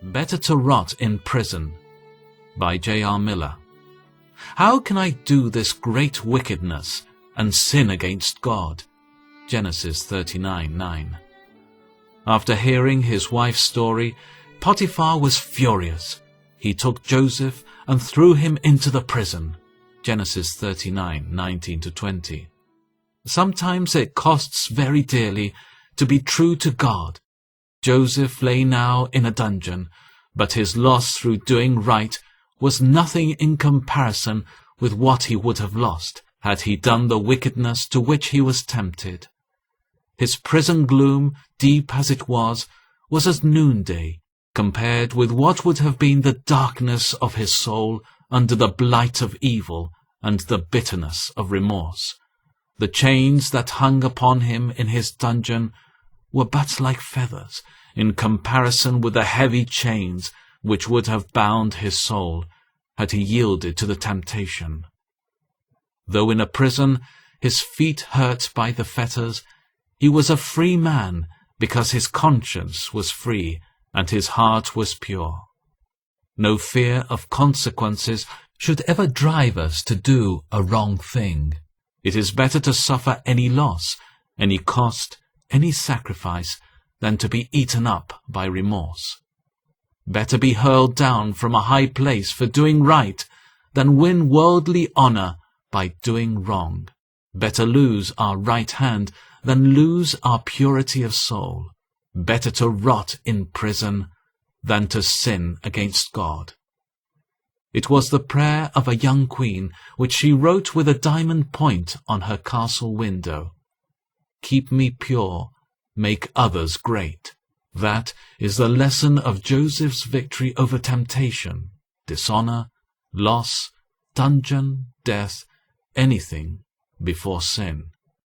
Better to rot in prison, by J.R. Miller. How can I do this great wickedness and sin against God? Genesis 39:9. After hearing his wife's story, Potiphar was furious. He took Joseph and threw him into the prison. Genesis 39:19-20. Sometimes it costs very dearly to be true to God. Joseph lay now in a dungeon, but his loss through doing right was nothing in comparison with what he would have lost had he done the wickedness to which he was tempted. His prison gloom, deep as it was as noonday, compared with what would have been the darkness of his soul under the blight of evil and the bitterness of remorse. The chains that hung upon him in his dungeon were but like feathers in comparison with the heavy chains which would have bound his soul had he yielded to the temptation. Though in a prison, his feet hurt by the fetters, he was a free man because his conscience was free and his heart was pure. No fear of consequences should ever drive us to do a wrong thing. It is better to suffer any loss, any cost, any sacrifice, than to be eaten up by remorse. Better be hurled down from a high place for doing right than win worldly honor by doing wrong. Better lose our right hand than lose our purity of soul. Better to rot in prison than to sin against God. It was the prayer of a young queen which she wrote with a diamond point on her castle window. Keep me pure, make others great. That is the lesson of Joseph's victory over temptation, dishonor, loss, dungeon, death, anything before sin.